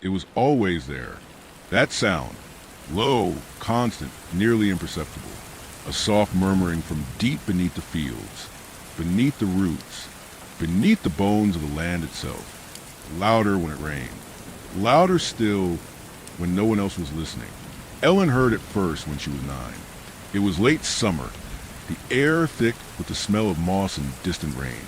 It was always there. That sound, low, constant, nearly imperceptible. A soft murmuring from deep beneath the fields, beneath the roots, beneath the bones of the land itself. Louder when it rained. Louder still when no one else was listening. Ellen heard it first when she was 9. It was late summer, the air thick with the smell of moss and distant rain.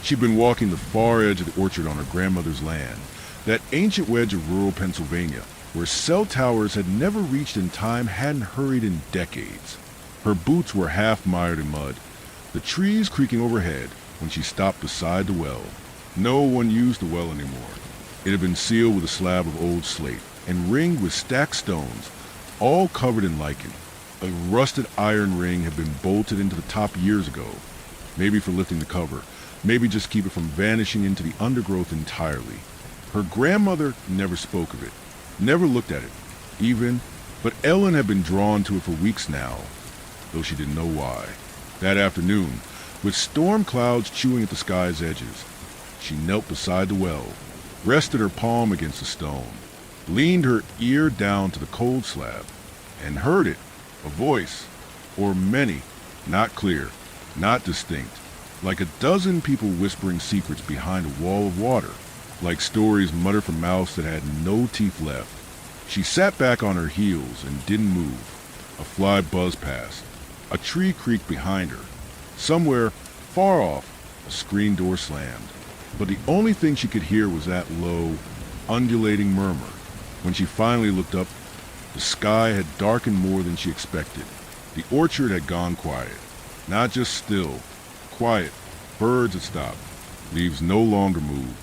She'd been walking the far edge of the orchard on her grandmother's land, that ancient wedge of rural Pennsylvania, where cell towers had never reached and time hadn't hurried in decades. Her boots were half mired in mud, the trees creaking overhead when she stopped beside the well. No one used the well anymore. It had been sealed with a slab of old slate and ringed with stacked stones, all covered in lichen. A rusted iron ring had been bolted into the top years ago, maybe for lifting the cover, maybe just keep it from vanishing into the undergrowth entirely. Her grandmother never spoke of it, never looked at it, even, but Ellen had been drawn to it for weeks now, though she didn't know why. That afternoon, with storm clouds chewing at the sky's edges, she knelt beside the well, rested her palm against the stone, leaned her ear down to the cold slab, and heard it, a voice, or many, not clear, not distinct, like a dozen people whispering secrets behind a wall of water, like stories muttered from mouths that had no teeth left. She sat back on her heels and didn't move. A fly buzzed past. A tree creaked behind her. Somewhere, far off, a screen door slammed. But the only thing she could hear was that low, undulating murmur. When she finally looked up, the sky had darkened more than she expected. The orchard had gone quiet. Not just still, quiet. Birds had stopped. Leaves no longer moved.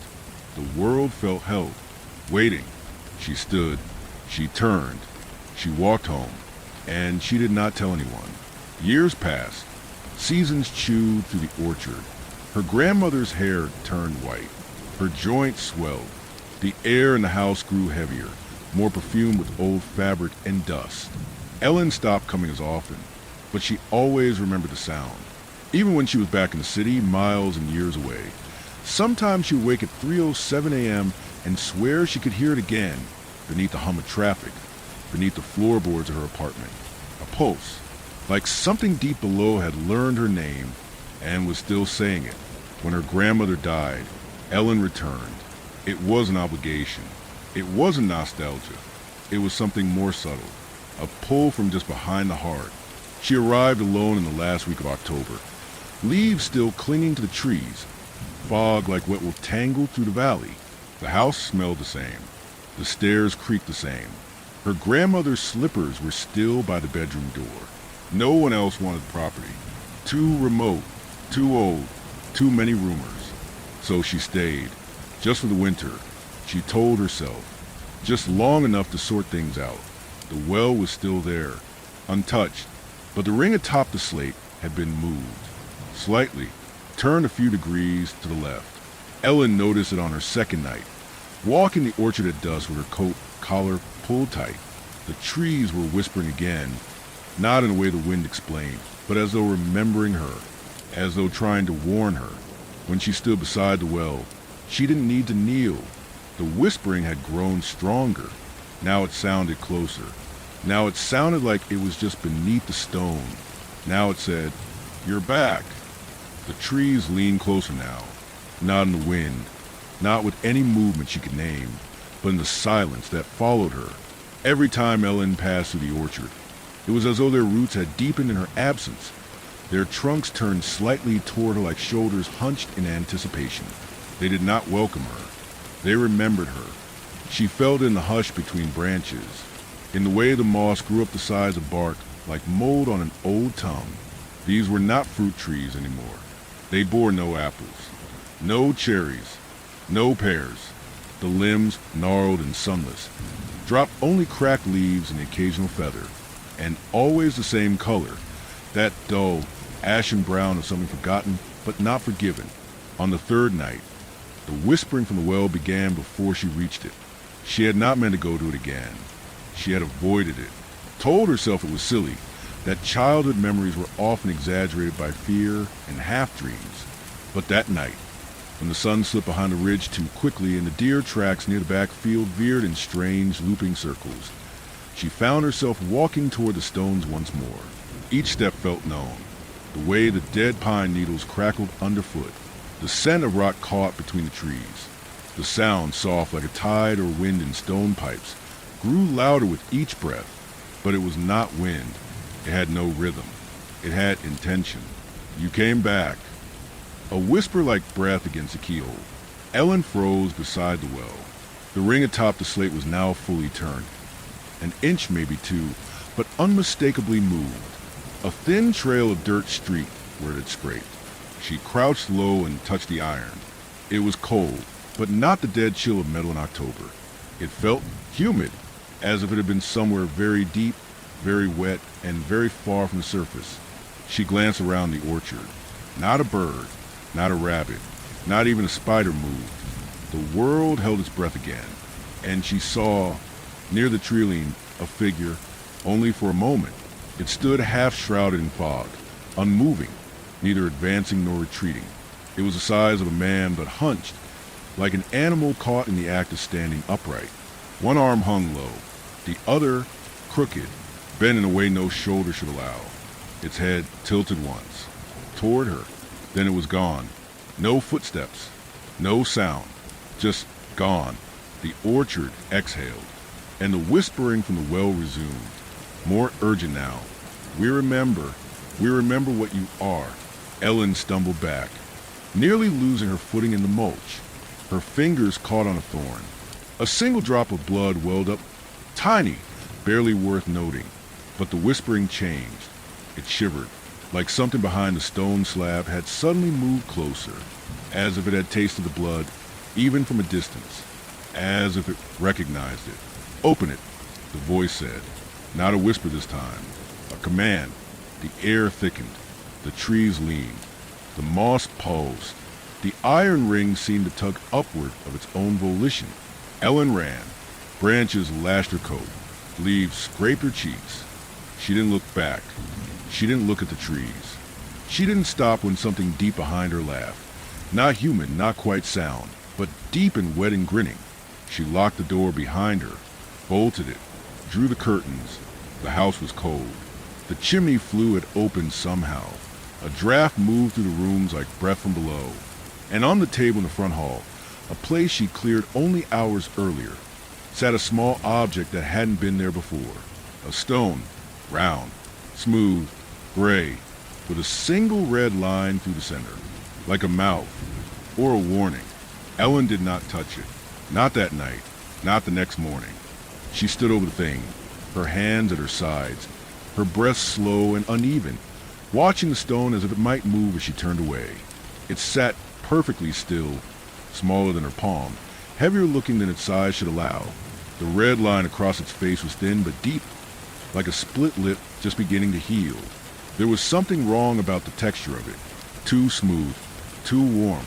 The world felt held, waiting. She stood. She turned. She walked home. And she did not tell anyone. Years passed. Seasons chewed through the orchard. Her grandmother's hair turned white. Her joints swelled. The air in the house grew heavier, more perfumed with old fabric and dust. Ellen stopped coming as often, but she always remembered the sound. Even when she was back in the city, miles and years away. Sometimes she would wake at 3:07 a.m. and swear she could hear it again, beneath the hum of traffic, beneath the floorboards of her apartment. A pulse, like something deep below had learned her name and was still saying it. When her grandmother died, Ellen returned. It was an obligation. It wasn't nostalgia. It was something more subtle, a pull from just behind the heart. She arrived alone in the last week of October, leaves still clinging to the trees, fog like what will tangle through the valley. The house smelled the same. The stairs creaked the same. Her grandmother's slippers were still by the bedroom door. No one else wanted the property. Too remote, too old, too many rumors. So she stayed, just for the winter. She told herself, just long enough to sort things out. The well was still there, untouched, but the ring atop the slate had been moved. Slightly, turned a few degrees to the left. Ellen noticed it on her second night, walking the orchard at dusk with her coat collar pulled tight. The trees were whispering again, not in a way the wind explained, but as though remembering her, as though trying to warn her. When she stood beside the well, she didn't need to kneel. The whispering had grown stronger. Now it sounded closer. Now it sounded like it was just beneath the stone. Now it said, "You're back." The trees leaned closer now, not in the wind, not with any movement she could name, but in the silence that followed her. Every time Ellen passed through the orchard, it was as though their roots had deepened in her absence. Their trunks turned slightly toward her like shoulders hunched in anticipation. They did not welcome her. They remembered her. She felt in the hush between branches, in the way the moss grew up the sides of bark like mold on an old tongue. These were not fruit trees anymore. They bore no apples, no cherries, no pears. The limbs, gnarled and sunless, dropped only cracked leaves and the occasional feather, and always the same color, that dull, ashen brown of something forgotten but not forgiven. On the third night, the whispering from the well began before she reached it. She had not meant to go to it again. She had avoided it, told herself it was silly, that childhood memories were often exaggerated by fear and half-dreams. But that night, when the sun slipped behind the ridge too quickly and the deer tracks near the backfield veered in strange, looping circles. She found herself walking toward the stones once more. Each step felt known. The way the dead pine needles crackled underfoot, the scent of rock caught between the trees, the sound, soft like a tide or wind in stone pipes, grew louder with each breath. But it was not wind. It had no rhythm. It had intention. You came back. A whisper like breath against the keyhole. Ellen froze beside the well. The ring atop the slate was now fully turned. An inch, maybe two, but unmistakably moved. A thin trail of dirt streaked where it had scraped. She crouched low and touched the iron. It was cold, but not the dead chill of metal in October. It felt humid, as if it had been somewhere very deep, very wet, and very far from the surface. She glanced around the orchard. Not a bird, not a rabbit, not even a spider moved. The world held its breath again, and she saw, near the treeline, a figure, only for a moment. It stood half-shrouded in fog, unmoving, neither advancing nor retreating. It was the size of a man, but hunched, like an animal caught in the act of standing upright. One arm hung low, the other crooked, bent in a way no shoulder should allow. Its head tilted once, toward her, then it was gone. No footsteps, no sound, just gone. The orchard exhaled, and the whispering from the well resumed, more urgent now. We remember what you are. Ellen stumbled back, nearly losing her footing in the mulch. Her fingers caught on a thorn. A single drop of blood welled up, tiny, barely worth noting. But the whispering changed. It shivered, like something behind the stone slab had suddenly moved closer, as if it had tasted the blood, even from a distance, as if it recognized it. Open it, the voice said. Not a whisper this time, a command. The air thickened. The trees leaned. The moss pulsed. The iron ring seemed to tug upward of its own volition. Ellen ran. Branches lashed her coat. Leaves scraped her cheeks. She didn't look back. She didn't look at the trees. She didn't stop when something deep behind her laughed. Not human, not quite sound, but deep and wet and grinning. She locked the door behind her, bolted it, drew the curtains. The house was cold. The chimney flue had opened somehow. A draft moved through the rooms like breath from below. And on the table in the front hall, a place she cleared only hours earlier, sat a small object that hadn't been there before. A stone, round, smooth, gray, with a single red line through the center, like a mouth, or a warning. Ellen did not touch it. Not that night, not the next morning. She stood over the thing, her hands at her sides, her breath slow and uneven, watching the stone as if it might move as she turned away. It sat perfectly still, smaller than her palm, heavier looking than its size should allow. The red line across its face was thin but deep, like a split lip just beginning to heal. There was something wrong about the texture of it, too smooth, too warm,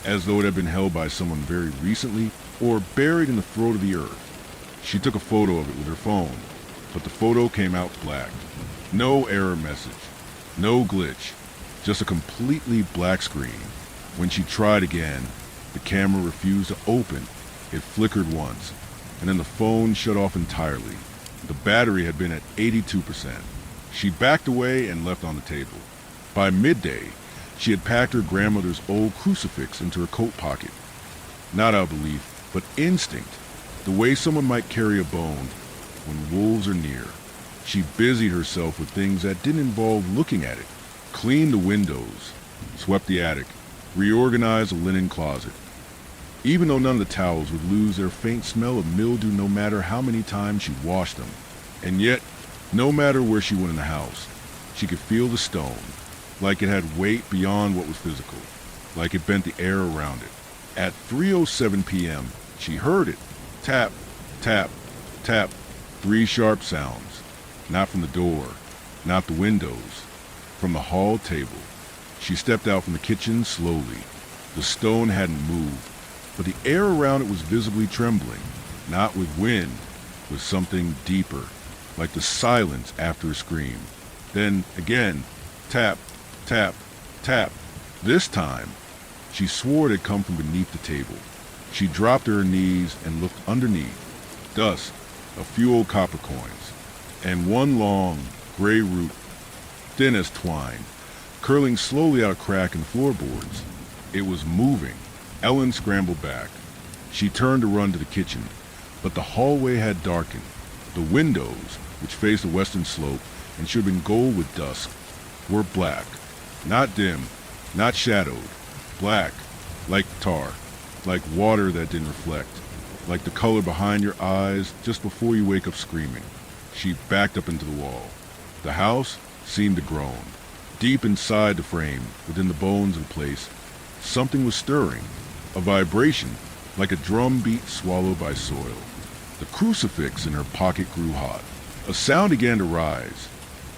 as though it had been held by someone very recently or buried in the throat of the earth. She took a photo of it with her phone, but the photo came out black. No error message, no glitch, just a completely black screen. When she tried again, the camera refused to open. It flickered once, and then the phone shut off entirely. The battery had been at 82%. She backed away and left on the table. By midday, she had packed her grandmother's old crucifix into her coat pocket. Not out of belief, but instinct, the way someone might carry a bone when wolves are near. She busied herself with things that didn't involve looking at it. Cleaned the windows, swept the attic, reorganized the linen closet. Even though none of the towels would lose their faint smell of mildew no matter how many times she washed them. And yet, no matter where she went in the house, she could feel the stone, like it had weight beyond what was physical, like it bent the air around it. At 3:07 p.m., she heard it. Tap, tap, tap. 3 sharp sounds. Not from the door, not the windows, from the hall table. She stepped out from the kitchen slowly. The stone hadn't moved, but the air around it was visibly trembling, not with wind, with something deeper, like the silence after a scream. Then again, tap, tap, tap. This time, She swore it had come from beneath the table. She dropped to her knees and looked underneath. Dust, a few old copper coins, and one long, gray root, thin as twine, curling slowly out a crack in the floorboards. It was moving. Ellen scrambled back. She turned to run to the kitchen, but the hallway had darkened. The windows, which faced the western slope and should have been gold with dusk, were black. Not dim, not shadowed. Black, like tar, like water that didn't reflect, like the color behind your eyes just before you wake up screaming. She backed up into the wall. The house seemed to groan. Deep inside the frame, within the bones in place, something was stirring, a vibration, like a drum beat swallowed by soil. The crucifix in her pocket grew hot. A sound began to rise,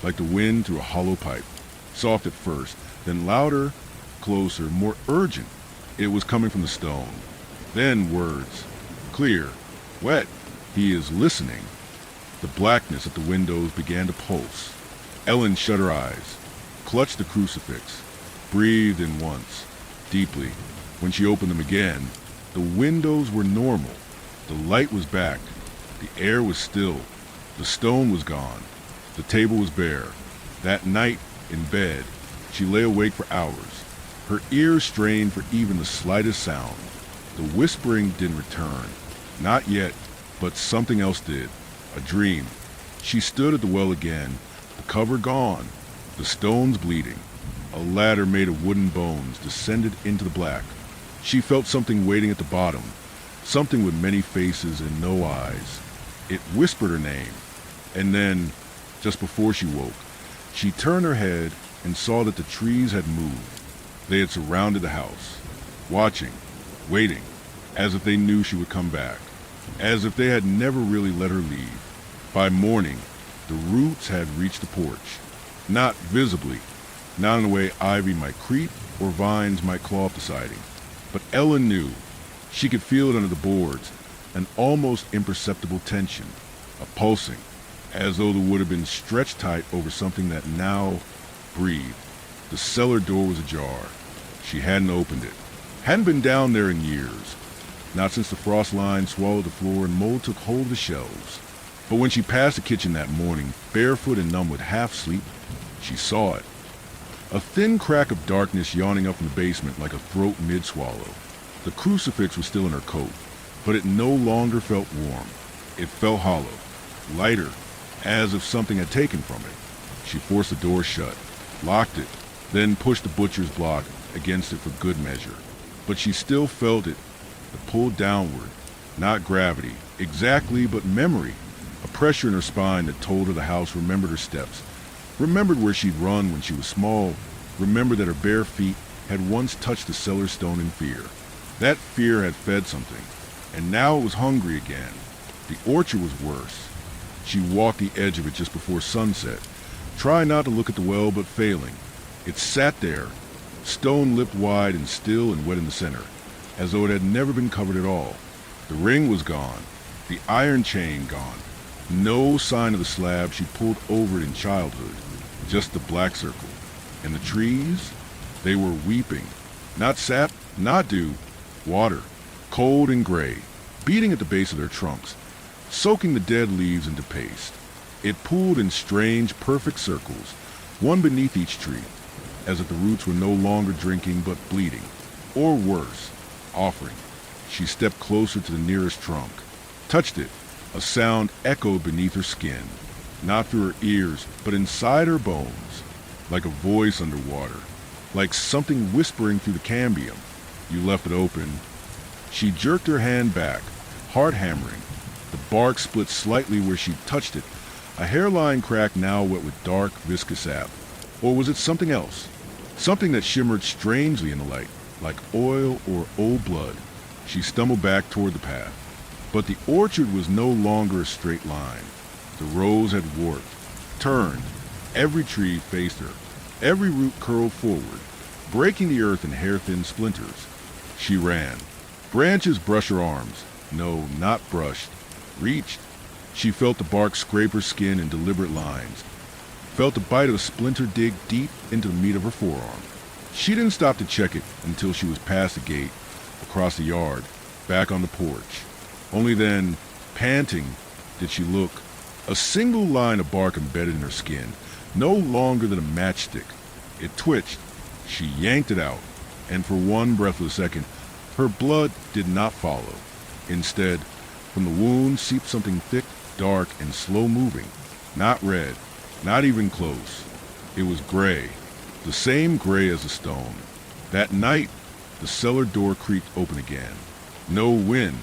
like the wind through a hollow pipe, soft at first, then louder, closer, more urgent. It was coming from the stone. Then words, clear, wet. He is listening. The blackness at the windows began to pulse. Ellen shut her eyes, clutched the crucifix, breathed in once, deeply. When she opened them again, the windows were normal. The light was back. The air was still. The stone was gone. The table was bare. That night, in bed, she lay awake for hours. Her ears strained for even the slightest sound. The whispering didn't return. Not yet, but something else did. A dream. She stood at the well again, the cover gone, the stones bleeding. A ladder made of wooden bones descended into the black. She felt something waiting at the bottom, something with many faces and no eyes. It whispered her name, and then, just before she woke, she turned her head and saw that the trees had moved. They had surrounded the house, watching, waiting, as if they knew she would come back, as if they had never really let her leave. By morning, the roots had reached the porch, not visibly, not in the way ivy might creep or vines might claw up the siding. But Ellen knew. She could feel it under the boards, an almost imperceptible tension, a pulsing, as though the wood had been stretched tight over something that now breathed. The cellar door was ajar. She hadn't opened it. Hadn't been down there in years. Not since the frost line swallowed the floor and mold took hold of the shelves. But when she passed the kitchen that morning, barefoot and numb with half sleep, she saw it. A thin crack of darkness yawning up from the basement like a throat mid-swallow. The crucifix was still in her coat, but it no longer felt warm. It felt hollow, lighter, as if something had taken from it. She forced the door shut, locked it, then pushed the butcher's block against it for good measure. But she still felt it, the pull downward, not gravity, exactly, but memory. A pressure in her spine that told her the house remembered her steps, remembered where she'd run when she was small, remembered that her bare feet had once touched the cellar stone in fear. That fear had fed something, and now it was hungry again. The orchard was worse. She walked the edge of it just before sunset, trying not to look at the well, but failing. It sat there, stone lipped wide and still and wet in the center, as though it had never been covered at all. The ring was gone, the iron chain gone. No sign of the slab she pulled over it in childhood, just the black circle. And the trees? They were weeping. Not sap, not dew, water, cold and gray, beating at the base of their trunks, soaking the dead leaves into paste. It pooled in strange, perfect circles, one beneath each tree, as if the roots were no longer drinking but bleeding, or worse, offering. She stepped closer to the nearest trunk, touched it. A sound echoed beneath her skin, not through her ears, but inside her bones, like a voice underwater, like something whispering through the cambium. You left it open. She jerked her hand back, heart hammering. The bark split slightly where she touched it, a hairline crack now wet with dark, viscous sap. Or was it something else? Something that shimmered strangely in the light, like oil or old blood. She stumbled back toward the path. But the orchard was no longer a straight line. The rows had warped, turned. Every tree faced her. Every root curled forward, breaking the earth in hair-thin splinters. She ran. Branches brushed her arms. No, not brushed. Reached. She felt the bark scrape her skin in deliberate lines. Felt the bite of a splinter dig deep into the meat of her forearm. She didn't stop to check it until she was past the gate, across the yard, back on the porch. Only then, panting, did she look. A single line of bark embedded in her skin, no longer than a matchstick. It twitched. She yanked it out, and for one breathless second, her blood did not follow. Instead, from the wound seeped something thick, dark, and slow-moving. Not red, not even close. It was gray, the same gray as the stone. That night, the cellar door creaked open again. No wind,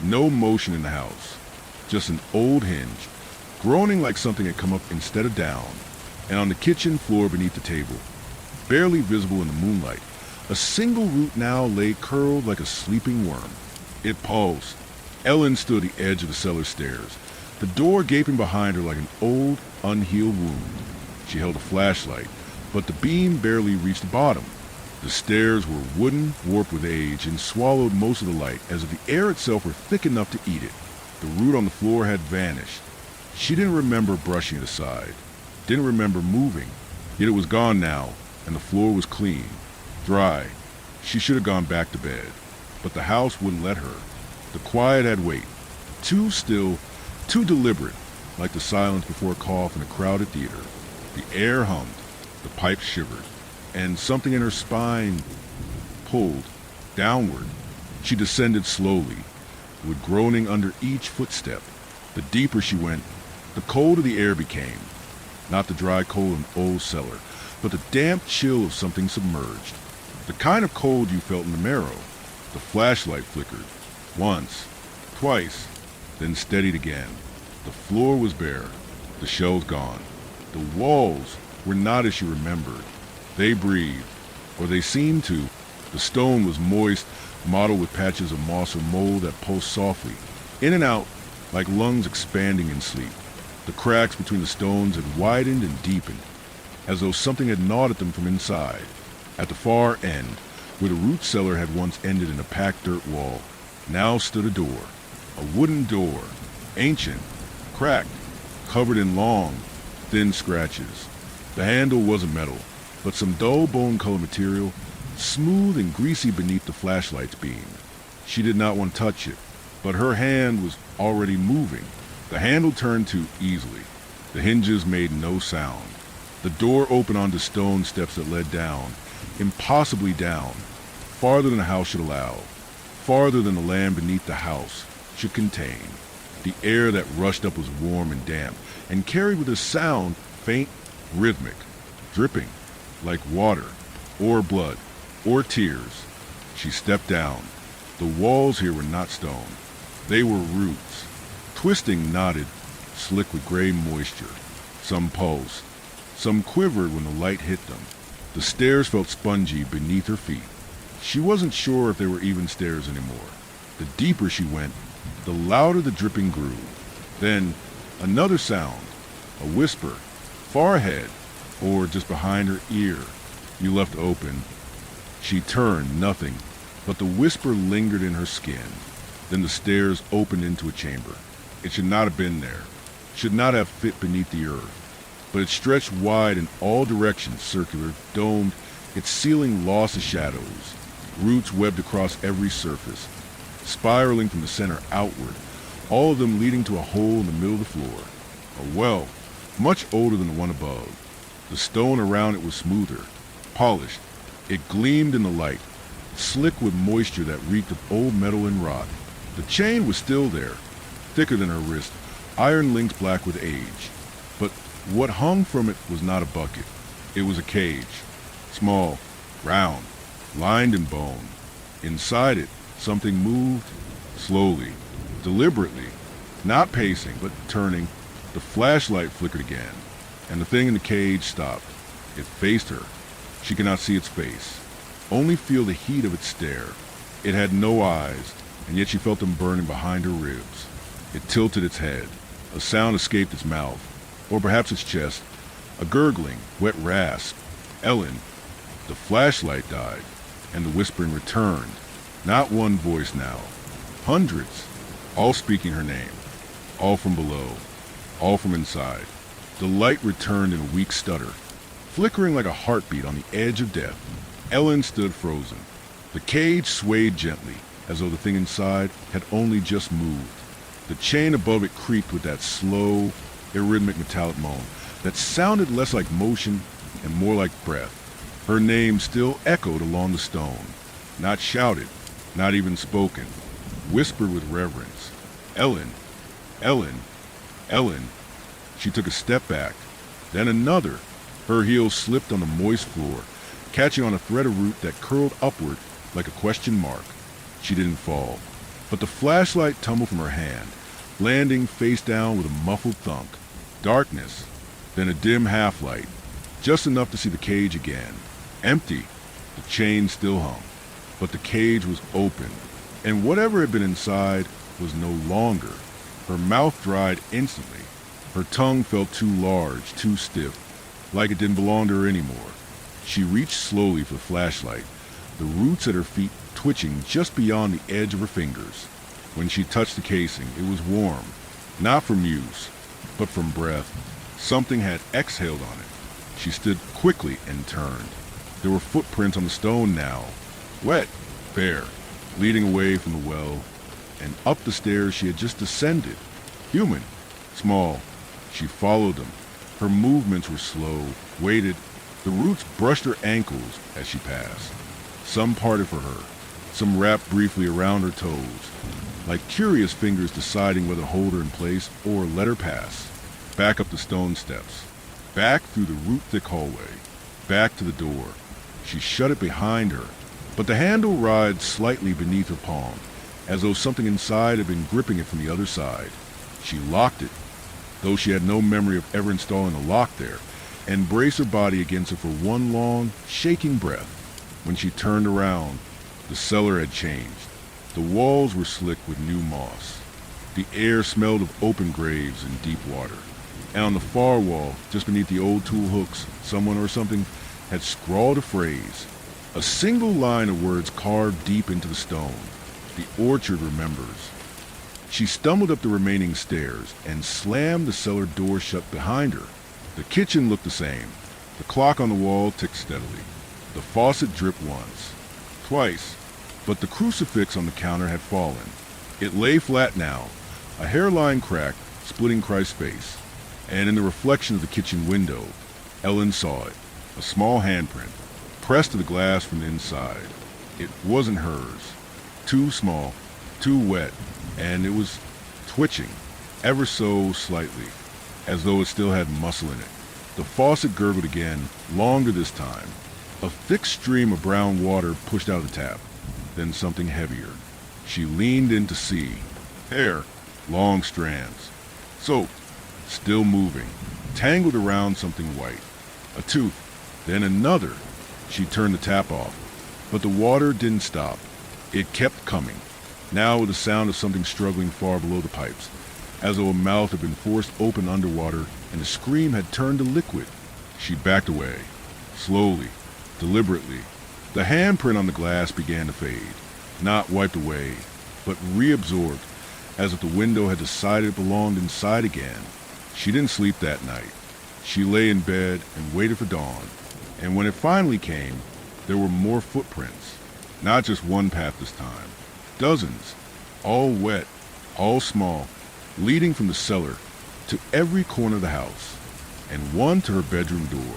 no motion in the house. Just an old hinge, groaning like something had come up instead of down. And on the kitchen floor beneath the table, barely visible in the moonlight, a single root now lay curled like a sleeping worm. It pulsed. Ellen stood at the edge of the cellar stairs, the door gaping behind her like an old, unhealed wound. She held a flashlight, but the beam barely reached the bottom. The stairs were wooden, warped with age, and swallowed most of the light, as if the air itself were thick enough to eat it. The root on the floor had vanished. She didn't remember brushing it aside, didn't remember moving, yet it was gone now, and the floor was clean, dry. She should have gone back to bed, but the house wouldn't let her. The quiet had weight, too still, too deliberate, like the silence before a cough in a crowded theater. The air hummed, the pipes shivered, and something in her spine pulled downward. She descended slowly, with groaning under each footstep. The deeper she went, the colder the air became. Not the dry cold of an old cellar, but the damp chill of something submerged. The kind of cold you felt in the marrow. The flashlight flickered. Once, twice, then steadied again. The floor was bare, the shelves gone. The walls were not as she remembered. They breathed, or they seemed to. The stone was moist, mottled with patches of moss or mold that pulsed softly, in and out, like lungs expanding in sleep. The cracks between the stones had widened and deepened, as though something had gnawed at them from inside. At the far end, where the root cellar had once ended in a packed dirt wall, now stood a door. A wooden door, ancient, cracked, covered in long, thin scratches. The handle wasn't metal, but some dull bone-colored material, smooth and greasy beneath the flashlight's beam. She did not want to touch it, but her hand was already moving. The handle turned too easily. The hinges made no sound. The door opened onto stone steps that led down, impossibly down, farther than the house should allow, farther than the land beneath the house should contain. The air that rushed up was warm and damp, and carried with a sound, faint, rhythmic, dripping, like water, or blood, or tears. She stepped down. The walls here were not stone. They were roots, twisting, knotted, slick with gray moisture. Some pulsed, some quivered when the light hit them. The stairs felt spongy beneath her feet. She wasn't sure if they were even stairs anymore. The deeper she went, the louder the dripping grew. Then, another sound, a whisper, far ahead, or just behind her ear. You left open. She turned, nothing, but the whisper lingered in her skin. Then the stairs opened into a chamber. It should not have been there, should not have fit beneath the earth. But it stretched wide in all directions, circular, domed, its ceiling lost in shadows, roots webbed across every surface, spiraling from the center outward, all of them leading to a hole in the middle of the floor. A well, much older than the one above. The stone around it was smoother, polished. It gleamed in the light, slick with moisture that reeked of old metal and rot. The chain was still there, thicker than her wrist, iron links black with age. But what hung from it was not a bucket. It was a cage, small, round, lined in bone. Inside it, something moved, slowly, deliberately, not pacing, but turning. The flashlight flickered again, and the thing in the cage stopped. It faced her. She could not see its face, only feel the heat of its stare. It had no eyes, and yet she felt them burning behind her ribs. It tilted its head. A sound escaped its mouth, or perhaps its chest, a gurgling, wet rasp. Ellen. The flashlight died, and the whispering returned. Not one voice now. Hundreds, all speaking her name, all from below, all from inside. The light returned in a weak stutter, flickering like a heartbeat on the edge of death. Ellen stood frozen. The cage swayed gently, as though the thing inside had only just moved. The chain above it creaked with that slow, arrhythmic metallic moan that sounded less like motion and more like breath. Her name still echoed along the stone, not shouted, not even spoken, whispered with reverence. Ellen, Ellen, Ellen. She took a step back, then another. Her heels slipped on the moist floor, catching on a thread of root that curled upward like a question mark. She didn't fall, but the flashlight tumbled from her hand, landing face down with a muffled thunk. Darkness, then a dim half-light, just enough to see the cage again. Empty. The chain still hung, but the cage was open, and whatever had been inside was no longer. Her mouth dried instantly. Her tongue felt too large, too stiff, like it didn't belong to her anymore. She reached slowly for the flashlight, the roots at her feet twitching just beyond the edge of her fingers. When she touched the casing, it was warm, not from use, but from breath. Something had exhaled on it. She stood quickly and turned. There were footprints on the stone now, wet, bare, leading away from the well, and up the stairs she had just descended. Human, small. She followed them. Her movements were slow, weighted. The roots brushed her ankles as she passed. Some parted for her, some wrapped briefly around her toes, like curious fingers deciding whether to hold her in place or let her pass. Back up the stone steps, back through the root-thick hallway, back to the door. She shut it behind her, but the handle writhed slightly beneath her palm, as though something inside had been gripping it from the other side. She locked it, though she had no memory of ever installing a lock there, and braced her body against it for one long, shaking breath. When she turned around, the cellar had changed. The walls were slick with new moss. The air smelled of open graves and deep water. And on the far wall, just beneath the old tool hooks, someone or something had scrawled a phrase, a single line of words carved deep into the stone. The orchard remembers. She stumbled up the remaining stairs and slammed the cellar door shut behind her. The kitchen looked the same. The clock on the wall ticked steadily. The faucet dripped once, twice, but the crucifix on the counter had fallen. It lay flat now, a hairline crack splitting Christ's face, and in the reflection of the kitchen window, Ellen saw it, a small handprint, pressed to the glass from the inside. It wasn't hers. Too small, too wet, and it was twitching, ever so slightly, as though it still had muscle in it. The faucet gurgled again, longer this time. A thick stream of brown water pushed out of the tap, then something heavier. She leaned in to see. Hair, long strands. Soap, still moving, tangled around something white. A tooth, then another. She turned the tap off, but the water didn't stop. It kept coming, now with the sound of something struggling far below the pipes, as though a mouth had been forced open underwater and the scream had turned to liquid. She backed away, slowly, deliberately. The handprint on the glass began to fade, not wiped away, but reabsorbed, as if the window had decided it belonged inside again. She didn't sleep that night. She lay in bed and waited for dawn, and when it finally came, there were more footprints. Not just one path this time. Dozens, all wet, all small, leading from the cellar to every corner of the house, and one to her bedroom door.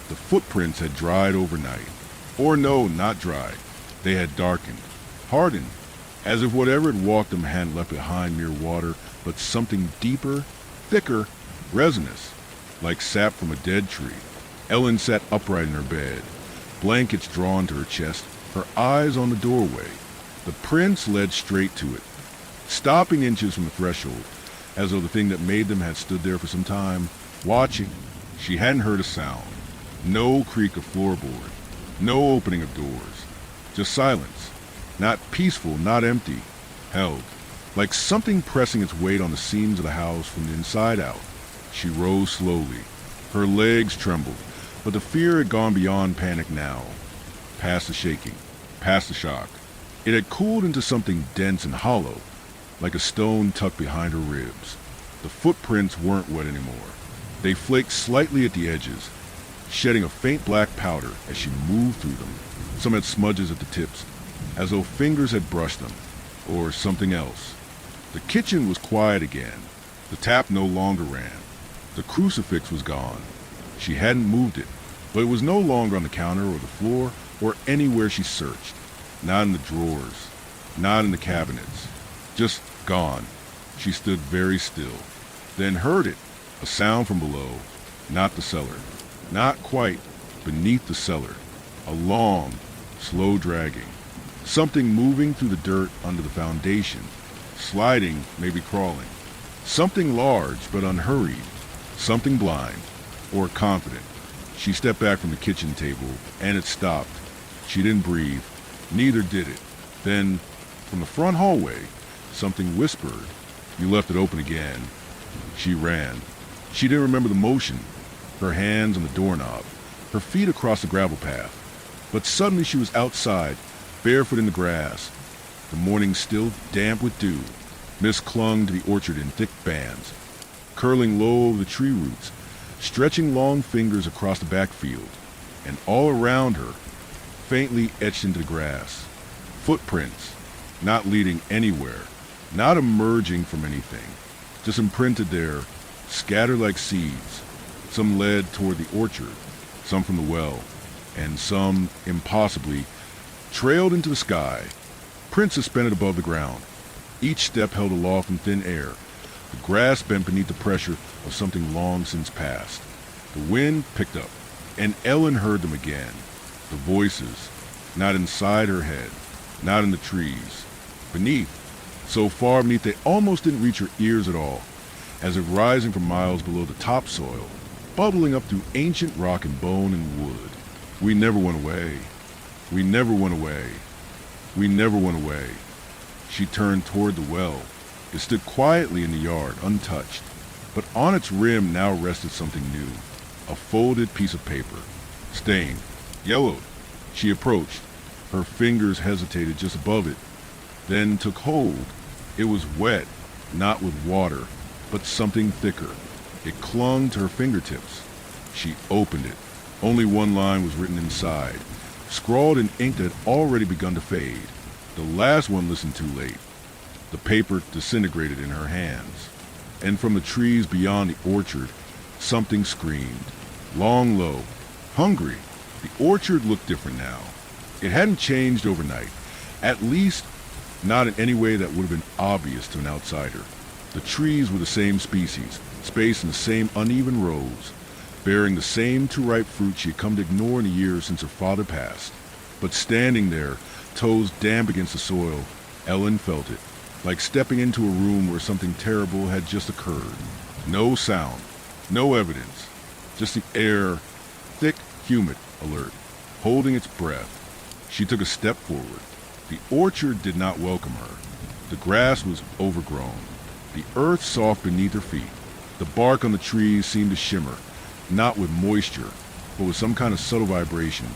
The footprints had dried overnight. Or no, not dried. They had darkened, hardened, as if whatever had walked them hadn't left behind mere water, but something deeper, thicker, resinous, like sap from a dead tree. Ellen sat upright in her bed, blankets drawn to her chest, her eyes on the doorway. The prints led straight to it, stopping inches from the threshold, as though the thing that made them had stood there for some time, watching. She hadn't heard a sound. No creak of floorboard, no opening of doors, just silence. Not peaceful, not empty, held, like something pressing its weight on the seams of the house from the inside out. She rose slowly. Her legs trembled, but the fear had gone beyond panic now, past the shaking, past the shock. It had cooled into something dense and hollow, like a stone tucked behind her ribs. The footprints weren't wet anymore. They flaked slightly at the edges. shedding a faint black powder as she moved through them. Some had smudges at the tips, as though fingers had brushed them, or something else. The kitchen was quiet again. The tap no longer ran. The crucifix was gone. She hadn't moved it, but it was no longer on the counter or the floor or anywhere she searched. Not in the drawers, not in the cabinets. Just gone. She stood very still, then heard it, a sound from below, not the cellar. Not quite beneath the cellar. A long, slow dragging. Something moving through the dirt under the foundation. Sliding, maybe crawling. Something large but unhurried. Something blind, or confident. She stepped back from the kitchen table, and it stopped. She didn't breathe. Neither did it. Then, from the front hallway, something whispered. You left it open again. She ran. She didn't remember the motion. Her hands on the doorknob, her feet across the gravel path. But suddenly she was outside, barefoot in the grass. The morning still damp with dew. Mist clung to the orchard in thick bands, curling low over the tree roots, stretching long fingers across the backfield, and all around her, faintly etched into the grass. Footprints, not leading anywhere, not emerging from anything, just imprinted there, scattered like seeds. Some led toward the orchard, some from the well, and some, impossibly, trailed into the sky, prints suspended above the ground. Each step held aloft in thin air, the grass bent beneath the pressure of something long since past. The wind picked up, and Ellen heard them again. The voices, not inside her head, not in the trees. Beneath, so far beneath they almost didn't reach her ears at all, as if rising from miles below the topsoil, bubbling up through ancient rock and bone and wood. We never went away. We never went away. We never went away. She turned toward the well. It stood quietly in the yard, untouched, but on its rim now rested something new, a folded piece of paper, stained, yellowed. She approached. Her fingers hesitated just above it, then took hold. It was wet, not with water, but something thicker. It clung to her fingertips. She opened it. Only one line was written inside, scrawled in ink that had already begun to fade. The last one listened too late. The paper disintegrated in her hands, and from the trees beyond the orchard, something screamed. Long, low, hungry. The orchard looked different now. It hadn't changed overnight, at least not in any way that would have been obvious to an outsider. The trees were the same species, spaced in the same uneven rows, bearing the same too ripe fruit she had come to ignore in the years since her father passed. But standing there, toes damp against the soil, Ellen felt it, like stepping into a room where something terrible had just occurred. No sound, no evidence, just the air, thick, humid, alert, holding its breath. She took a step forward. The orchard did not welcome her. The grass was overgrown, the earth soft beneath her feet. The bark on the trees seemed to shimmer, not with moisture, but with some kind of subtle vibration,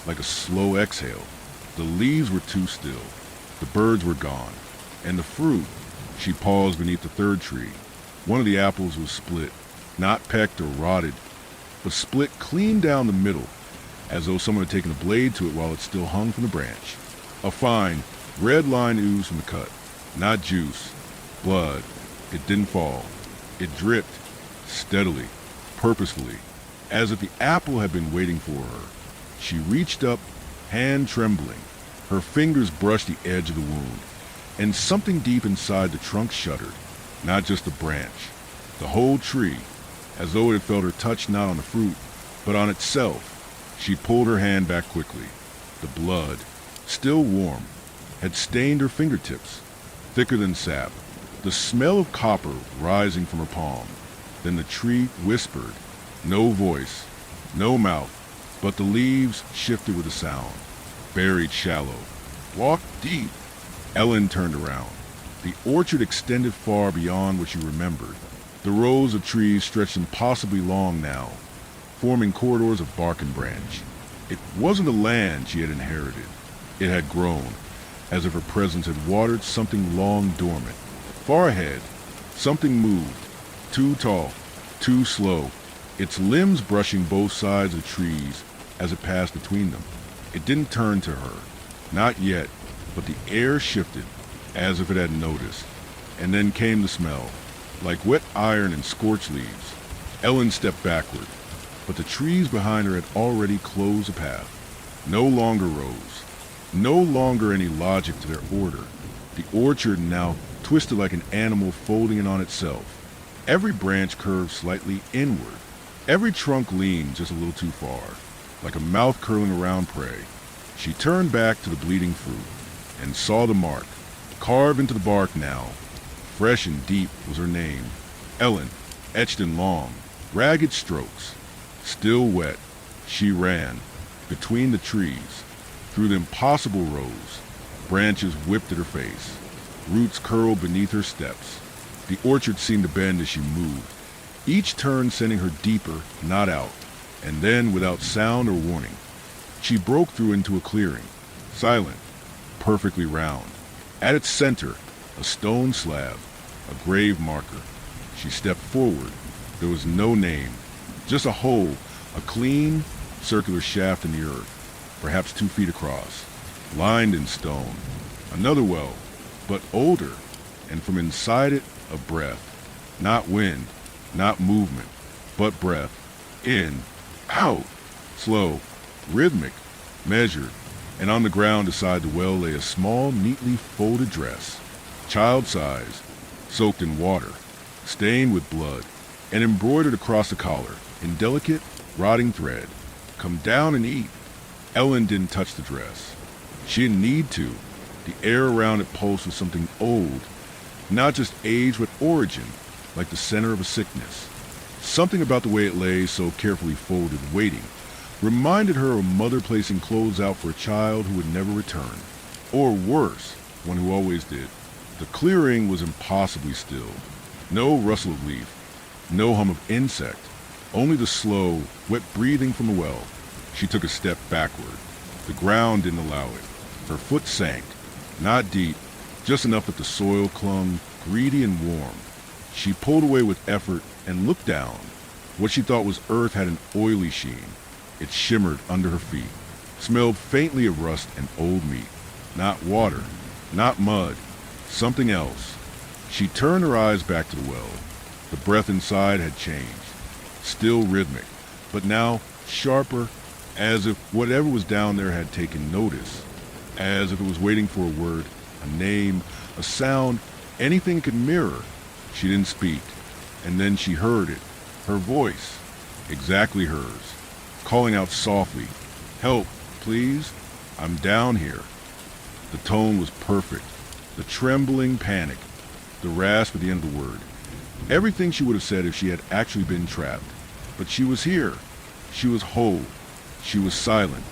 like a slow exhale. The leaves were too still. The birds were gone. And the fruit. She paused beneath the third tree. One of the apples was split, not pecked or rotted, but split clean down the middle, as though someone had taken a blade to it while it still hung from the branch. A fine, red line oozed from the cut. Not juice. Blood. It didn't fall. It dripped, steadily, purposefully, as if the apple had been waiting for her. She reached up, hand trembling. Her fingers brushed the edge of the wound, and something deep inside the trunk shuddered, not just the branch, the whole tree, as though it had felt her touch not on the fruit, but on itself. She pulled her hand back quickly. The blood, still warm, had stained her fingertips, thicker than sap, the smell of copper rising from her palm. Then the tree whispered, no voice, no mouth, but the leaves shifted with a sound, buried shallow, walked deep. Ellen turned around. The orchard extended far beyond what she remembered. The rows of trees stretched impossibly long now, forming corridors of bark and branch. It wasn't a land she had inherited. It had grown, as if her presence had watered something long dormant. Far ahead, something moved, too tall, too slow, its limbs brushing both sides of trees as it passed between them. It didn't turn to her. Not yet, but the air shifted as if it had noticed. And then came the smell, like wet iron and scorched leaves. Ellen stepped backward, but the trees behind her had already closed a path. No longer rows, no longer any logic to their order. The orchard now twisted like an animal folding in on itself. Every branch curved slightly inward. Every trunk leaned just a little too far, like a mouth curling around prey. She turned back to the bleeding fruit and saw the mark, carved into the bark now. Fresh and deep was her name, Ellen, etched in long, ragged strokes. Still wet, she ran, between the trees, through the impossible rows. Branches whipped at her face. Roots curled beneath her steps. The orchard seemed to bend as she moved, each turn sending her deeper, not out. And then, without sound or warning, she broke through into a clearing, silent, perfectly round. At its center, a stone slab, a grave marker. She stepped forward. There was no name, just a hole, a clean, circular shaft in the earth, perhaps 2 feet across, lined in stone. Another well, but older, and from inside it, a breath. Not wind, not movement, but breath. In, out, slow, rhythmic, measured, and on the ground beside the well lay a small, neatly folded dress, child-sized, soaked in water, stained with blood, and embroidered across the collar in delicate, rotting thread. Come down and eat. Ellen didn't touch the dress. She didn't need to. The air around it pulsed with something old, not just age but origin, like the center of a sickness. Something about the way it lay so carefully folded, waiting, reminded her of a mother placing clothes out for a child who would never return. Or worse, one who always did. The clearing was impossibly still. No rustle of leaf, no hum of insect, only the slow, wet breathing from the well. She took a step backward. The ground didn't allow it. Her foot sank, not deep, just enough that the soil clung, greedy and warm. She pulled away with effort and looked down. What she thought was earth had an oily sheen. It shimmered under her feet, smelled faintly of rust and old meat. Not water, not mud, something else. She turned her eyes back to the well. The breath inside had changed. Still rhythmic, but now sharper, as if whatever was down there had taken notice, as if it was waiting for a word, a name, a sound, anything it could mirror. She didn't speak, and then she heard it, her voice, exactly hers, calling out softly, "Help, please, I'm down here." The tone was perfect, the trembling panic, the rasp at the end of the word. Everything she would have said if she had actually been trapped. But she was here. She was whole. She was silent.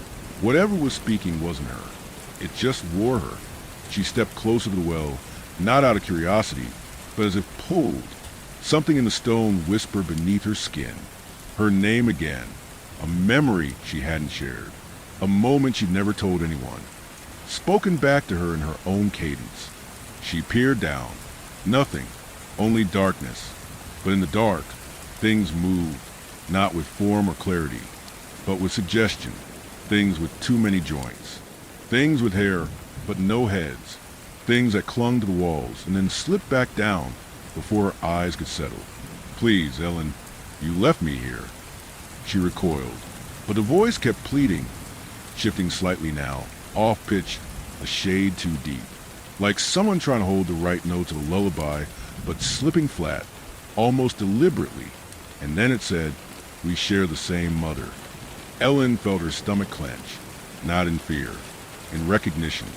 Whatever was speaking wasn't her. It just wore her. She stepped closer to the well, not out of curiosity, but as if pulled. Something in the stone whispered beneath her skin. Her name again. A memory she hadn't shared. A moment she'd never told anyone. Spoken back to her in her own cadence. She peered down. Nothing. Only darkness. But in the dark, things moved, not with form or clarity, but with suggestion. Things with too many joints. Things with hair, but no heads. Things that clung to the walls and then slipped back down before her eyes could settle. "Please, Ellen, you left me here." She recoiled, but the voice kept pleading, shifting slightly now, off-pitch, a shade too deep. Like someone trying to hold the right notes of a lullaby, but slipping flat, almost deliberately. And then it said, "We share the same mother." Ellen felt her stomach clench, not in fear, in recognition.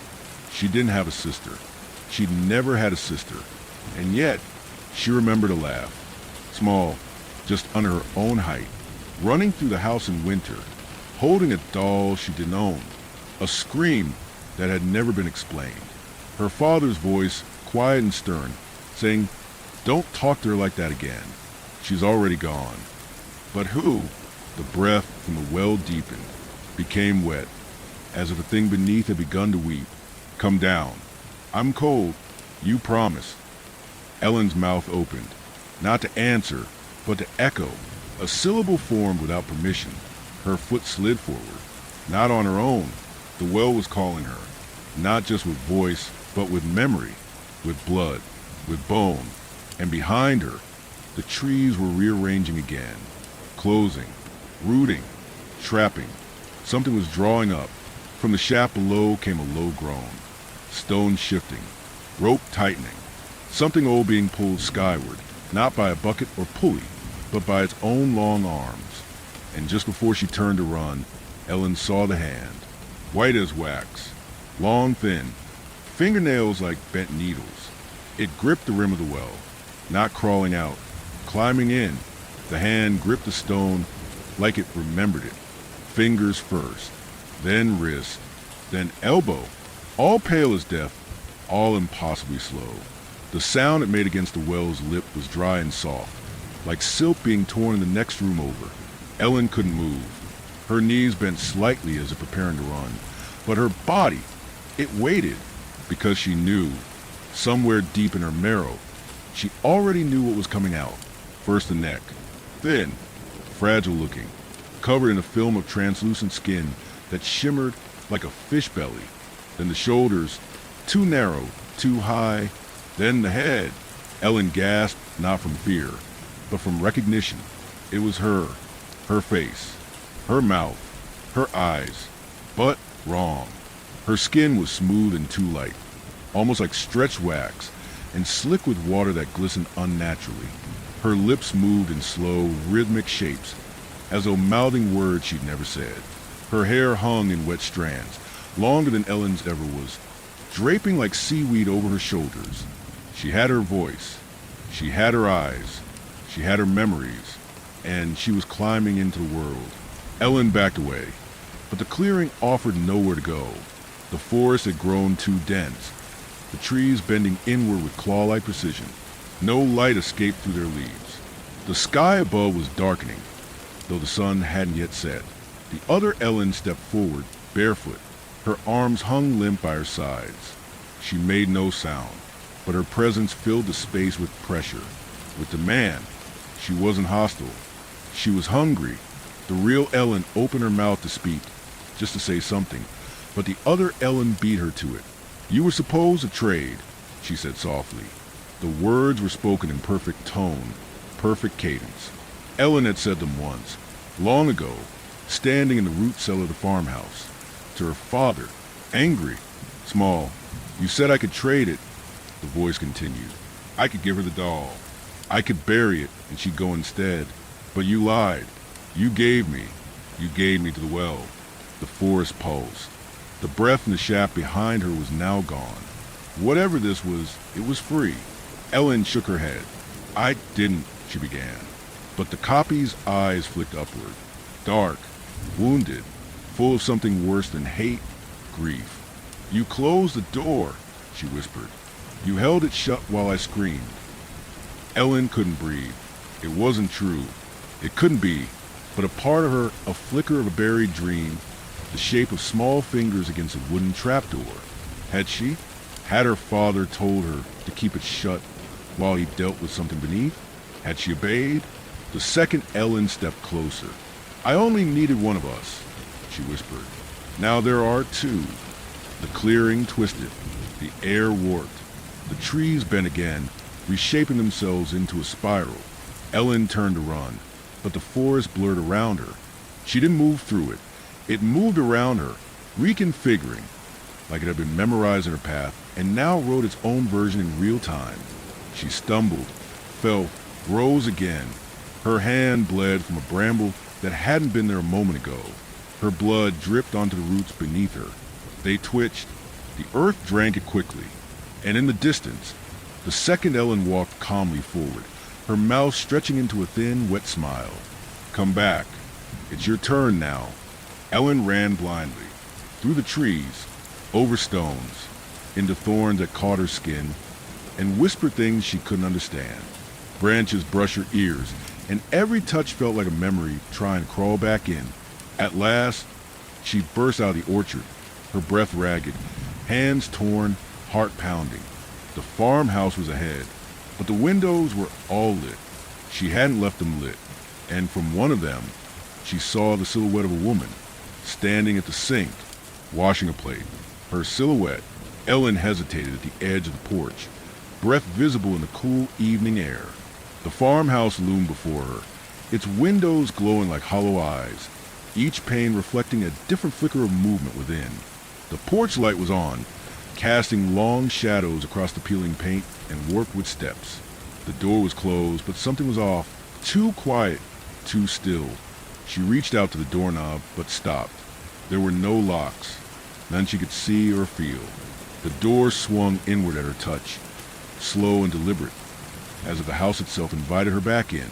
She didn't have a sister. She'd never had a sister. And yet, she remembered a laugh. Small, just under her own height, running through the house in winter, holding a doll she didn't own. A scream that had never been explained. Her father's voice, quiet and stern, saying, "Don't talk to her like that again. She's already gone." But who? The breath from the well deepened, became wet, as if a thing beneath had begun to weep. "Come down. I'm cold. You promised." Ellen's mouth opened, not to answer, but to echo, A syllable formed without permission. Her foot slid forward. Not on her own. The well was calling her, not just with voice, but with memory, with blood, with bone. And behind her, the trees were rearranging again, closing, rooting, trapping. Something was drawing up. From the shaft below came a low groan. Stone shifting, rope tightening. Something old being pulled skyward, not by a bucket or pulley, but by its own long arms. And just before she turned to run, Ellen saw the hand, white as wax, long, thin, fingernails like bent needles. It gripped the rim of the well, not crawling out, climbing in. The hand gripped the stone like it remembered it. Fingers first, then wrist, then elbow, all pale as death, all impossibly slow. The sound it made against the well's lip was dry and soft, like silk being torn in the next room over. Ellen couldn't move. Her knees bent slightly as if preparing to run, but her body, it waited, because she knew, somewhere deep in her marrow, she already knew what was coming out. First the neck, thin, fragile looking, covered in a film of translucent skin that shimmered like a fish belly. Then the shoulders, too narrow, too high. Then the head. Ellen gasped, not from fear, but from recognition. It was her face, her mouth, her eyes, but wrong. Her skin was smooth and too light, almost like stretched wax, and slick with water that glistened unnaturally. Her lips moved in slow, rhythmic shapes, as though mouthing words she'd never said. Her hair hung in wet strands, longer than Ellen's ever was, draping like seaweed over her shoulders. She had her voice, she had her eyes, she had her memories, and she was climbing into the world. Ellen backed away, but the clearing offered nowhere to go. The forest had grown too dense, the trees bending inward with claw-like precision. No light escaped through their leaves. The sky above was darkening, though the sun hadn't yet set. The other Ellen stepped forward, barefoot. Her arms hung limp by her sides. She made no sound, but her presence filled the space with pressure, with demand. She wasn't hostile. She was hungry. The real Ellen opened her mouth to speak, just to say something, but the other Ellen beat her to it. "You were supposed to trade," she said softly. The words were spoken in perfect tone, perfect cadence. Ellen had said them once, long ago, standing in the root cellar of the farmhouse, to her father, angry, small. "You said I could trade it," the voice continued. "I could give her the doll. I could bury it and she'd go instead. But you lied. You gave me to the well." The forest pulsed. The breath in the shaft behind her was now gone. Whatever this was, it was free. Ellen shook her head. "I didn't," she began. But the copy's eyes flicked upward, dark, wounded, full of something worse than hate, grief. "You closed the door," she whispered. "You held it shut while I screamed." Ellen couldn't breathe. It wasn't true. It couldn't be. But a part of her, a flicker of a buried dream, the shape of small fingers against a wooden trapdoor. Had she? Had her father told her to keep it shut while he dealt with something beneath? Had she obeyed? The second Ellen stepped closer. "I only needed one of us," she whispered. "Now there are two." The clearing twisted. The air warped. The trees bent again, reshaping themselves into a spiral. Ellen turned to run, but the forest blurred around her. She didn't move through it. It moved around her, reconfiguring, like it had been memorized in her path, and now wrote its own version in real time. She stumbled, fell, rose again. Her hand bled from a bramble that hadn't been there a moment ago. Her blood dripped onto the roots beneath her. They twitched. The earth drank it quickly. And in the distance, the second Ellen walked calmly forward, her mouth stretching into a thin, wet smile. "Come back. It's your turn now." Ellen ran blindly, through the trees, over stones, into thorns that caught her skin, and whispered things she couldn't understand. Branches brushed her ears, and every touch felt like a memory trying to crawl back in. At last, she burst out of the orchard, her breath ragged, hands torn, heart pounding. The farmhouse was ahead, but the windows were all lit. She hadn't left them lit. and from one of them, she saw the silhouette of a woman standing at the sink, washing a plate. Her silhouette. Ellen hesitated at the edge of the porch, breath visible in the cool evening air. The farmhouse loomed before her, its windows glowing like hollow eyes, each pane reflecting a different flicker of movement within. The porch light was on, casting long shadows across the peeling paint and warped wood steps. The door was closed, but something was off. Too quiet, too still. She reached out to the doorknob, but stopped. There were no locks, none she could see or feel. The door swung inward at her touch, slow and deliberate, as if the house itself invited her back in.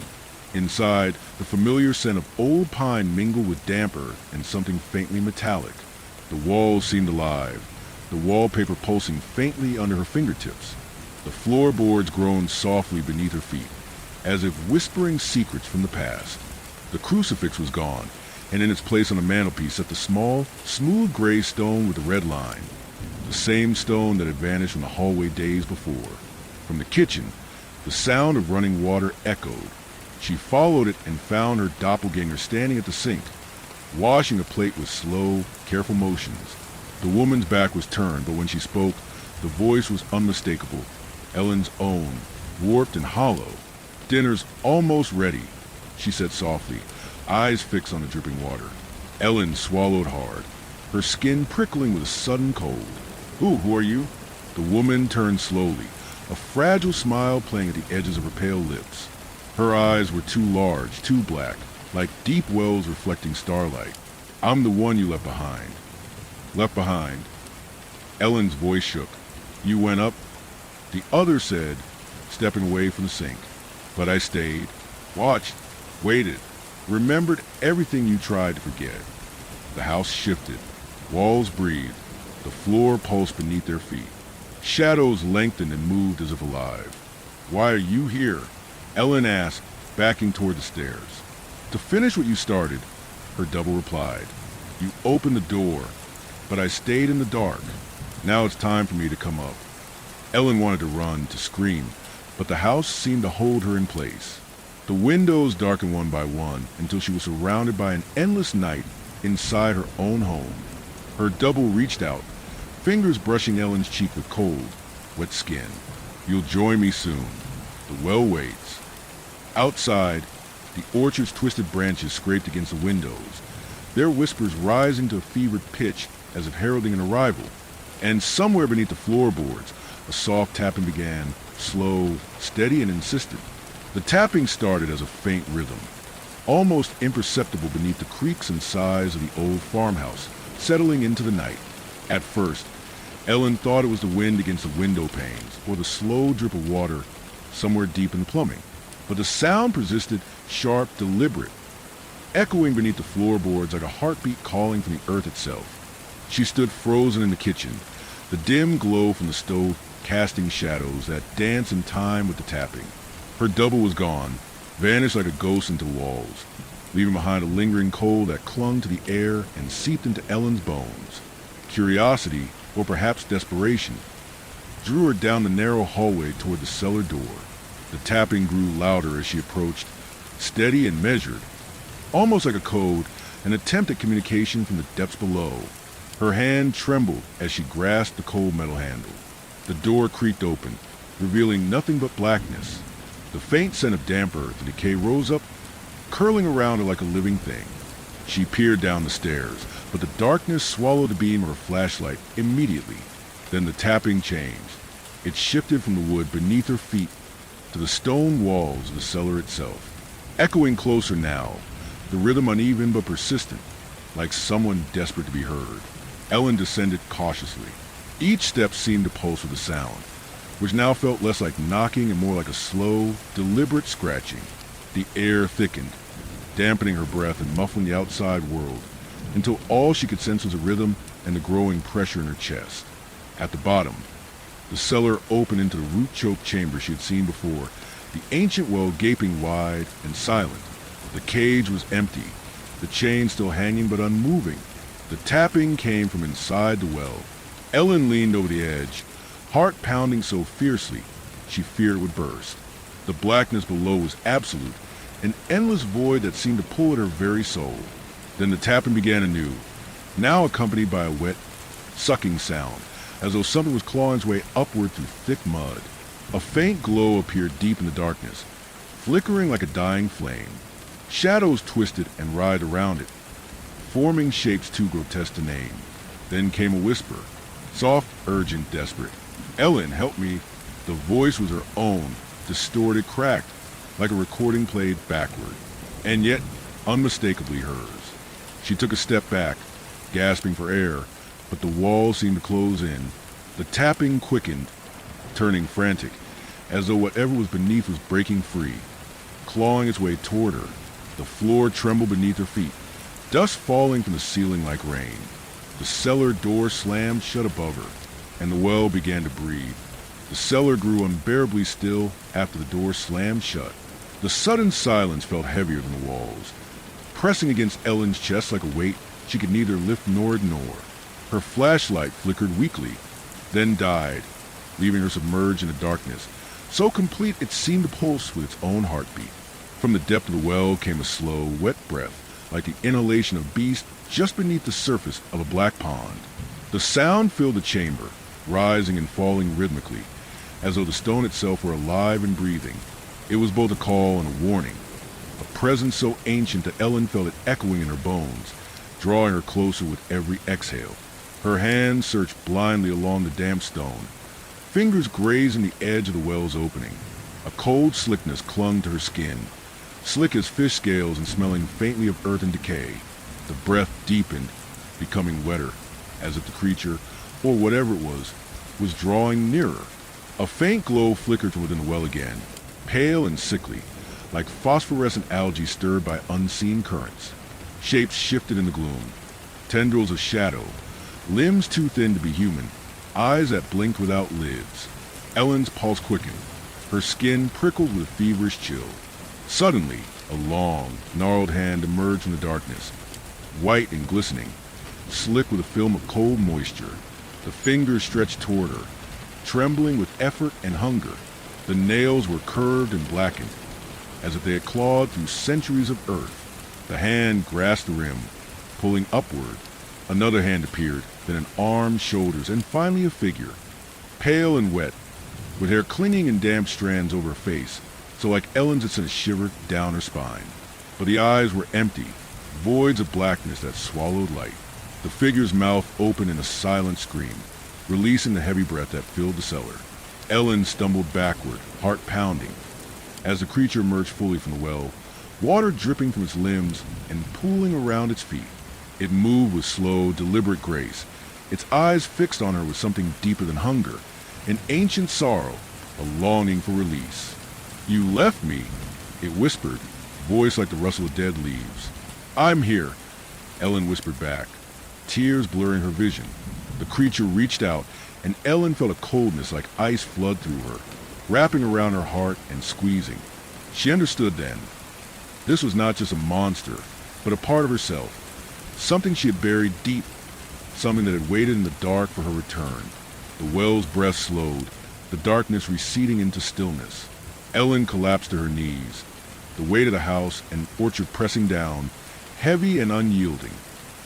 Inside, the familiar scent of old pine mingled with damp earth and something faintly metallic. The walls seemed alive, the wallpaper pulsing faintly under her fingertips. The floorboards groaned softly beneath her feet, as if whispering secrets from the past. The crucifix was gone, and in its place on the mantelpiece sat the small, smooth gray stone with the red line. The same stone that had vanished from the hallway days before. From the kitchen, the sound of running water echoed. She followed it and found her doppelganger standing at the sink, washing a plate with slow, careful motions. The woman's back was turned, but when she spoke, the voice was unmistakable. Ellen's own, warped and hollow. "Dinner's almost ready," she said softly, eyes fixed on the dripping water. Ellen swallowed hard, her skin prickling with a sudden cold. Who are you?" The woman turned slowly, a fragile smile playing at the edges of her pale lips. Her eyes were too large, too black, like deep wells reflecting starlight. "I'm the one you left behind." "Left behind?" Ellen's voice shook. "You went up?" The other said, stepping away from the sink. "But I stayed, watched, waited, remembered everything you tried to forget." The house shifted, walls breathed, the floor pulsed beneath their feet. Shadows lengthened and moved as if alive. "Why are you here?" Ellen asked, backing toward the stairs. "To finish what you started," her double replied. "You opened the door, but I stayed in the dark. Now it's time for me to come up." Ellen wanted to run, to scream, but the house seemed to hold her in place. The windows darkened one by one until she was surrounded by an endless night inside her own home. Her double reached out, fingers brushing Ellen's cheek with cold, wet skin. "You'll join me soon. The well waits." Outside, the orchard's twisted branches scraped against the windows, their whispers rising to a fevered pitch as if heralding an arrival. And somewhere beneath the floorboards, a soft tapping began, slow, steady, and insistent. The tapping started as a faint rhythm, almost imperceptible beneath the creaks and sighs of the old farmhouse, settling into the night. At first, Ellen thought it was the wind against the window panes, or the slow drip of water somewhere deep in the plumbing. But the sound persisted, sharp, deliberate, echoing beneath the floorboards like a heartbeat calling from the earth itself. She stood frozen in the kitchen, the dim glow from the stove casting shadows that danced in time with the tapping. Her double was gone, vanished like a ghost into the walls, leaving behind a lingering cold that clung to the air and seeped into Ellen's bones. Curiosity, or perhaps desperation, drew her down the narrow hallway toward the cellar door. The tapping grew louder as she approached, steady and measured, almost like a code, an attempt at communication from the depths below. Her hand trembled as she grasped the cold metal handle. The door creaked open, revealing nothing but blackness. The faint scent of damp earth and decay rose up, curling around her like a living thing. She peered down the stairs, but the darkness swallowed the beam of her flashlight immediately. Then the tapping changed. It shifted from the wood beneath her feet to the stone walls of the cellar itself. Echoing closer now, the rhythm uneven but persistent, like someone desperate to be heard. Ellen descended cautiously. Each step seemed to pulse with the sound, which now felt less like knocking and more like a slow, deliberate scratching. The air thickened, dampening her breath and muffling the outside world, until all she could sense was a rhythm and the growing pressure in her chest. At the bottom, the cellar opened into the root-choked chamber she had seen before, the ancient well gaping wide and silent. The cage was empty, the chain still hanging but unmoving. The tapping came from inside the well. Ellen leaned over the edge, heart pounding so fiercely she feared it would burst. The blackness below was absolute, an endless void that seemed to pull at her very soul. Then the tapping began anew, now accompanied by a wet, sucking sound, as though something was clawing its way upward through thick mud. A faint glow appeared deep in the darkness, flickering like a dying flame. Shadows twisted and writhed around it, forming shapes too grotesque to name. Then came a whisper, soft, urgent, desperate. "Ellen, help me." The voice was her own, distorted, cracked, like a recording played backward, and yet unmistakably hers. She took a step back, gasping for air, but the walls seemed to close in. The tapping quickened, turning frantic, as though whatever was beneath was breaking free, clawing its way toward her. The floor trembled beneath her feet, dust falling from the ceiling like rain. The cellar door slammed shut above her, and the well began to breathe. The cellar grew unbearably still after the door slammed shut. The sudden silence felt heavier than the walls, pressing against Ellen's chest like a weight she could neither lift nor ignore. Her flashlight flickered weakly, then died, leaving her submerged in the darkness, so complete it seemed to pulse with its own heartbeat. From the depth of the well came a slow, wet breath, like the inhalation of beast just beneath the surface of a black pond. The sound filled the chamber, rising and falling rhythmically, as though the stone itself were alive and breathing. It was both a call and a warning, a presence so ancient that Ellen felt it echoing in her bones, drawing her closer with every exhale. Her hands searched blindly along the damp stone, fingers grazing the edge of the well's opening. A cold slickness clung to her skin, slick as fish scales and smelling faintly of earth and decay. The breath deepened, becoming wetter, as if the creature, or whatever it was drawing nearer. A faint glow flickered from within the well again, pale and sickly, like phosphorescent algae stirred by unseen currents. Shapes shifted in the gloom, tendrils of shadow, limbs too thin to be human, eyes that blinked without lids. Ellen's pulse quickened, her skin prickled with a feverish chill. Suddenly, a long, gnarled hand emerged from the darkness, white and glistening, slick with a film of cold moisture. The fingers stretched toward her, trembling with effort and hunger. The nails were curved and blackened, as if they had clawed through centuries of earth. The hand grasped the rim, pulling upward. Another hand appeared, then an arm, shoulders, and finally a figure, pale and wet, with hair clinging in damp strands over her face, so like Ellen's it sent a shiver down her spine. But the eyes were empty, voids of blackness that swallowed light. The figure's mouth opened in a silent scream, releasing the heavy breath that filled the cellar. Ellen stumbled backward, heart pounding. As the creature emerged fully from the well, water dripping from its limbs and pooling around its feet, it moved with slow, deliberate grace, its eyes fixed on her with something deeper than hunger, an ancient sorrow, a longing for release. "You left me," it whispered, voice like the rustle of dead leaves. "I'm here," Ellen whispered back, tears blurring her vision. The creature reached out, and Ellen felt a coldness like ice flood through her, wrapping around her heart and squeezing. She understood then. This was not just a monster, but a part of herself, something she had buried deep, something that had waited in the dark for her return. The well's breath slowed, the darkness receding into stillness. Ellen collapsed to her knees, the weight of the house and orchard pressing down, heavy and unyielding.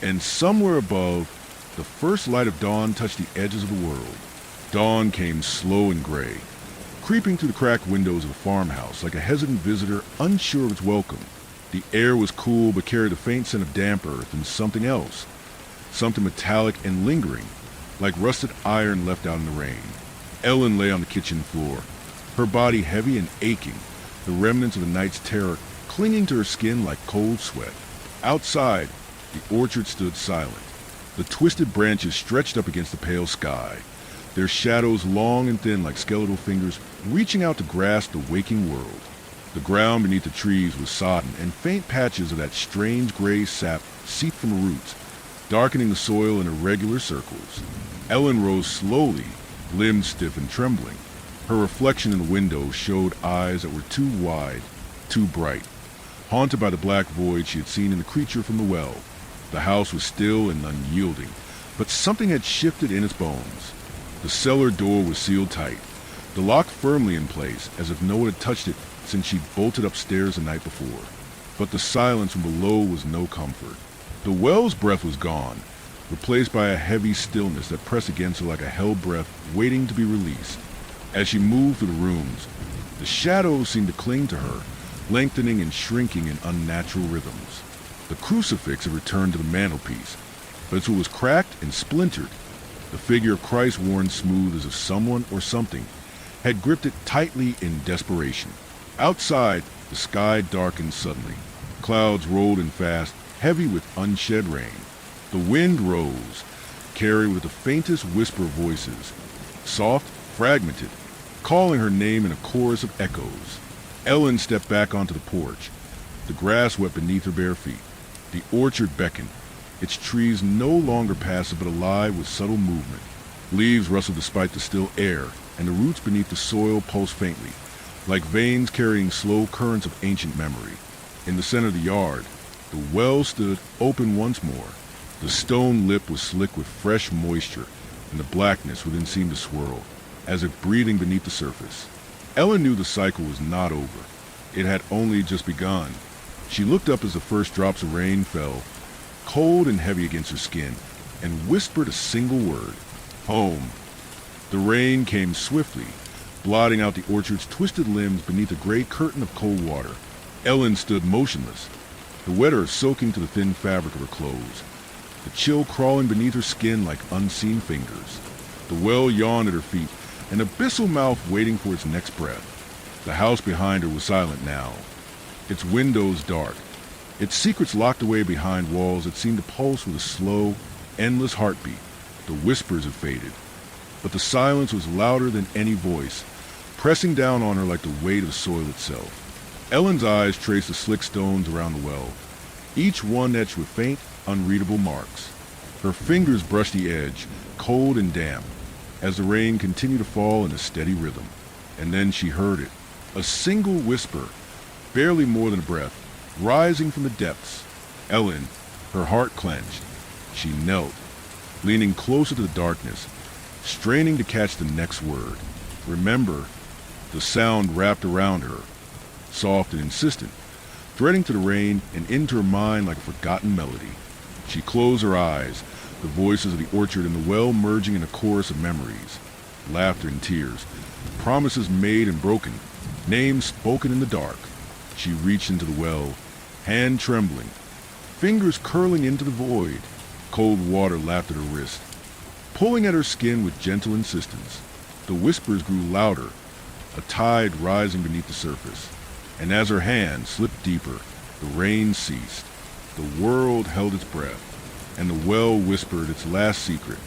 And somewhere above, the first light of dawn touched the edges of the world. Dawn came slow and gray, creeping through the cracked windows of the farmhouse like a hesitant visitor unsure of its welcome. The air was cool but carried a faint scent of damp earth and something else, something metallic and lingering, like rusted iron left out in the rain. Ellen lay on the kitchen floor, her body heavy and aching, the remnants of the night's terror clinging to her skin like cold sweat. Outside, the orchard stood silent. The twisted branches stretched up against the pale sky, their shadows long and thin like skeletal fingers reaching out to grasp the waking world. The ground beneath the trees was sodden, and faint patches of that strange gray sap seeped from the roots, darkening the soil in irregular circles. Ellen rose slowly, limbs stiff and trembling. Her reflection in the window showed eyes that were too wide, too bright, haunted by the black void she had seen in the creature from the well. The house was still and unyielding, but something had shifted in its bones. The cellar door was sealed tight, the lock firmly in place, as if no one had touched it since she'd bolted upstairs the night before. But the silence from below was no comfort. The well's breath was gone, replaced by a heavy stillness that pressed against her like a held breath waiting to be released. As she moved through the rooms, the shadows seemed to cling to her, lengthening and shrinking in unnatural rhythms. The crucifix had returned to the mantelpiece, but it was cracked and splintered. The figure of Christ worn smooth as if someone or something had gripped it tightly in desperation. Outside, the sky darkened suddenly. Clouds rolled in fast, heavy with unshed rain. The wind rose, carried with the faintest whisper of voices, soft, fragmented, calling her name in a chorus of echoes. Ellen stepped back onto the porch. The grass wet beneath her bare feet. The orchard beckoned, its trees no longer passive but alive with subtle movement. Leaves rustled despite the still air, and the roots beneath the soil pulsed faintly, like veins carrying slow currents of ancient memory. In the center of the yard, the well stood open once more. The stone lip was slick with fresh moisture, and the blackness within seemed to swirl, as if breathing beneath the surface. Ellen knew the cycle was not over. It had only just begun. She looked up as the first drops of rain fell, cold and heavy against her skin, and whispered a single word: home. The rain came swiftly, blotting out the orchard's twisted limbs beneath a gray curtain of cold water. Ellen stood motionless, the wet earth soaking to the thin fabric of her clothes, the chill crawling beneath her skin like unseen fingers. The well yawned at her feet, an abyssal mouth waiting for its next breath. The house behind her was silent now, its windows dark, its secrets locked away behind walls that seemed to pulse with a slow, endless heartbeat. The whispers had faded, but the silence was louder than any voice, pressing down on her like the weight of soil itself. Ellen's eyes traced the slick stones around the well, each one etched with faint, unreadable marks. Her fingers brushed the edge, cold and damp, as the rain continued to fall in a steady rhythm. And then she heard it, a single whisper, barely more than a breath, rising from the depths. Ellen, her heart clenched. She knelt, leaning closer to the darkness, straining to catch the next word. Remember. The sound wrapped around her, soft and insistent, threading to the rain and into her mind like a forgotten melody. She closed her eyes, the voices of the orchard and the well merging in a chorus of memories, laughter and tears, promises made and broken, names spoken in the dark. She reached into the well, hand trembling, fingers curling into the void. Cold water lapped at her wrist, pulling at her skin with gentle insistence. The whispers grew louder, a tide rising beneath the surface. And as her hand slipped deeper, the rain ceased. The world held its breath, and the well whispered its last secret.